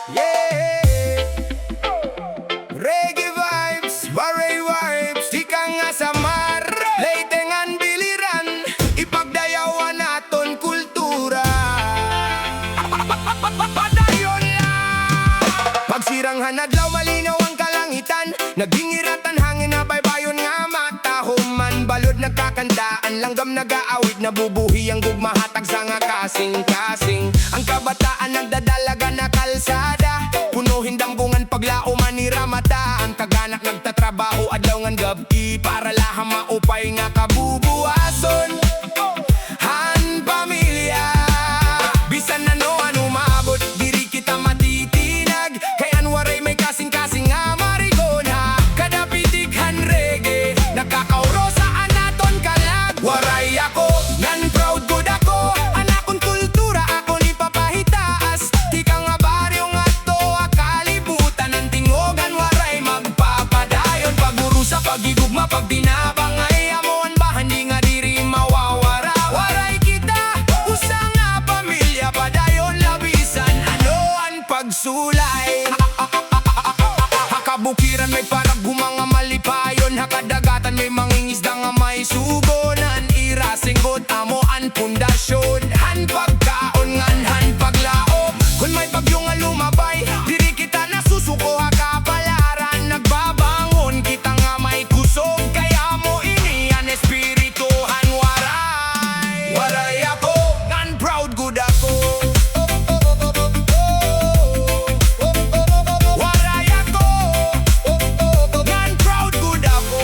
Yeah, reggae vibes, waray vibes, di ka nga samar, laytengan biliran, ipagdayawan naton kultura. Padayon lang, pagsiranghan adlaw malinaw ang kalangitan, nagingiratan hangin na baybayon nga matahuman, balod nagkakandaan, langgam nag-aawit, nabubuhi ang gugma hatag sa nga kasing-kasing. Ang kabataan nagdadalaga na kalsada, puno hindambungan paglaoman ni ramata. Ang kaganak nagtatrabaho adlaw ngan gabi, para laham maopay nga kabubuwason. Han pamilya, bisan ano maabot, diri kita matitinag, kay an waray may kasing-kasing nga marigona. Kada pitikhan reggae, nakakauro sa anaton kalag. Waray ako, ngan proud good ako, anakon kultura ako ni papahitaas. Di ka nga baryo nga to, akalibutan ng tingogan. Waray magpapadayon, paguro sa pagigugma, pag dinabangay amuan ba, hindi nga diri mawawara. Waray kita, usang nga pamilya, padayon labisan, anoan pagsulay. Hakabukiran may paraguma nga malipayon, hakadagatan may mangingisda nga may sugonan. Irasinggot amoan pundasyon, han pagkaon ngan han paglaom. Kung may bagyo nga lumabay, diri kita nasusuko hakapalaran. Nagbabangon kita nga may kusog, kaya mo inian espiritu han waray. Waray ako, ngan proud good ako. Waray ako, ngan proud good ako.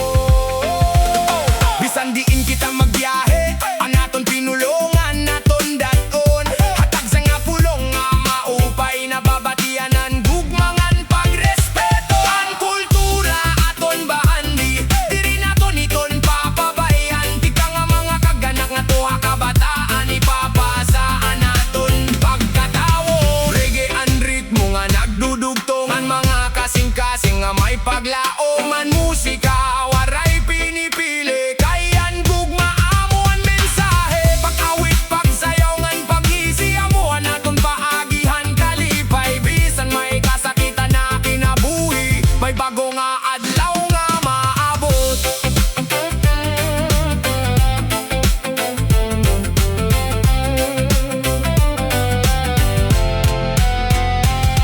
Bisan diin kita magbiyahe, anaton pinulungan naton daton. Hatag sa nga pulong nga maopay, nababatianan gugmangan pagrespeto. Ang kultura aton bahandi, diri naton iton papabayan. Di ka nga mga kaganak nga tuha kabataan, ipapasaan naton pagkatawo. Reggae ang ritmo nga nagdudugtongan, mga kasing-kasing nga may paglaoman. Musika waray pinipili, kayan gugma amuan mensahe. Pag-awit, pagsayaw ngan pag-isi amuan naton paagihan kalipay. Bisan may kasakitan na kinabuhi, may bago nga adlaw nga maabot.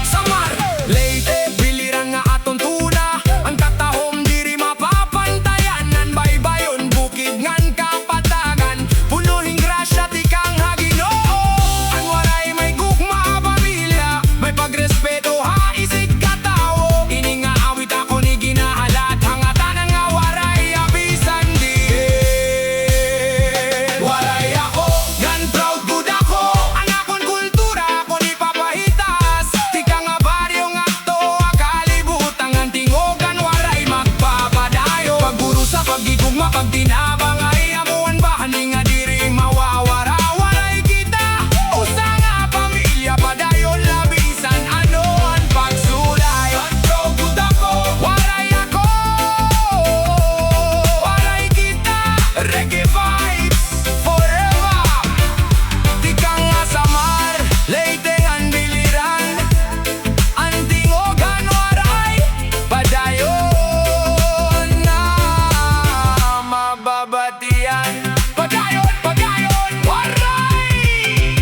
Samar, Leyte, biliran nga aton tuna, ang katahom diri mapapantayan. Nan baybayon, bukid ngan kapatagan, punuhing grasya tikang haginoo. Ang waray may gugma pamilya, may pagrespeto ha isig katawo. Ini nga awit ako ni ginahalat, hangatanan nga waray abisan din. Waray ako, ngan proud good ako, anakon kultura ako ni papahitas. Di ka nga baryo nga to, akalibutan ng tingogan. Waray magpapadayo, pagguro sa pagigugma, pag dinabangay amuan ba, hindi nga diri mawawara. Waray kita, usa nga pamilya, padayon labisan, anoan pagsulay. Ngan proud good ako, waray ako, waray kita, reggae vibes forever. Di ka nga samar, laytengan biliran, ang tingogan waray, padayon na mababatian. Padayon, padayon, waray!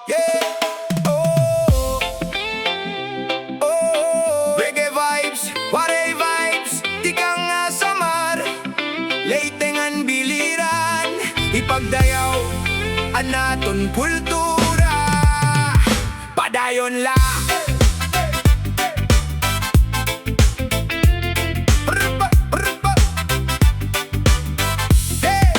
Yeah, oh, oh, reggae vibes, waray vibes, di ka nga samar, laytengan biliran, ipagdayaw anaton kultura, padayon la. Rupa, rupa. Hey!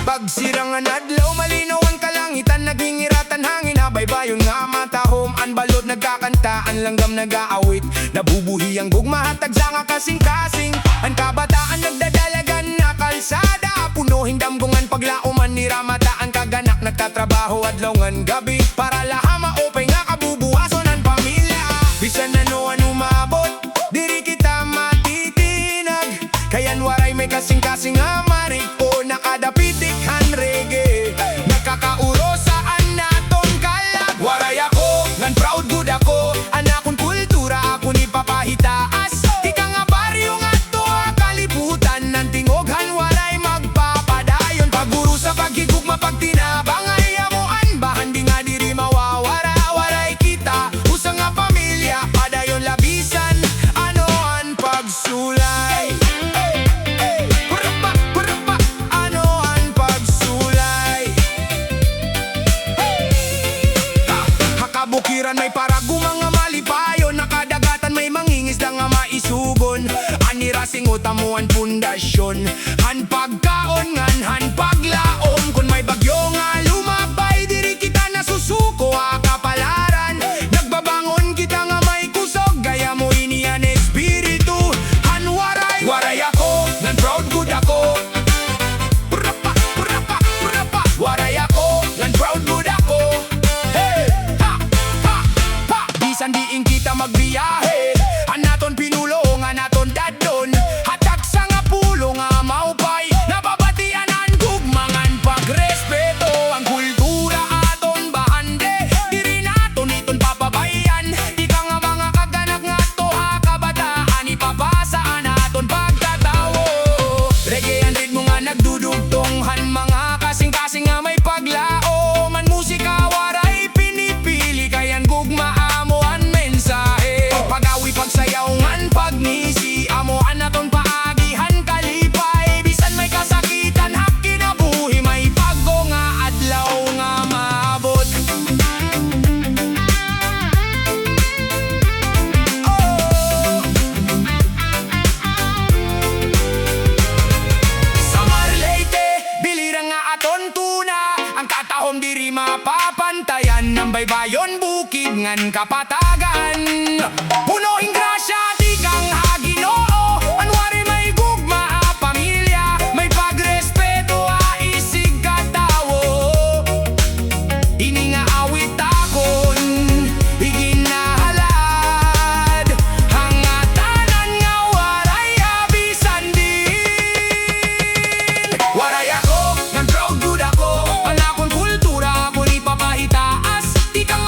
Pagsirangan adlaw malinaw ang kalangitan, nagingiratan hangin na baybayon nga matahom. Ang balod nagkakanta, ang langgam nag-aawit, nabubuhi ang gugma hatag sa nga kasing-kasing. Ang kabataan nagdadalagan na kalsada, puno hindambungan paglaoman ni ramata. Ang kaganak nagtatrabaho adlaw ngan gabi, para laham maopay nga Aliran may parago mga malipayon, nakadagatan may mangingisda nga maisugon. Anira singot amuan pundasyon, han pagkaon ngan han paglaom. Kung may bagyo nga lumapay, diri kita nasusuko kapalaran. Nagbabangon kita nga may kusog, gaya mo iniyan espiritu. Han waray, waray ako, nan proud good ako. Purapa, purapa, purapa, waray ako, nan proud good ako. Hey, ha, ha, ha. Bisan diin kita magbiyahe, anaton pinulo nga naton dadon. Hatak sa nga pulo nga maopay, nababatian ang gugmangan pagrespeto. Ang kultura aton bahande, diri naton iton papabayan. Di ka nga mga kaganak nga to kabataan, ipapasaan aton pagkatawo. Reggae ang ritmo nga nagdudugtong, han mga kasing-kasing nga may paglaom. Ang musika waray pinipili, kayan gugma amo ang mensahe. Pagawi pagsayaw ngan pagnisi, amo anaton paagihan kalipay. Bisan may kasakitan hap kinabuhi, may bago nga adlaw nga maabot. Oh! Sa Marleyte, bilira nga aton tuna, ang katahom diri mapapantayan. Ng baybayon bukid ngan kapatagan, puno grasya di kang haginoo. Ang waray may gugma pamilya, may pagrespeto isig katawo. Ini nga awit akon, iginahalad, ngatanan nga waray bisan diin. Waray ako, nang proud good ako, ang akong kultura akong ipapahitaas. Di ka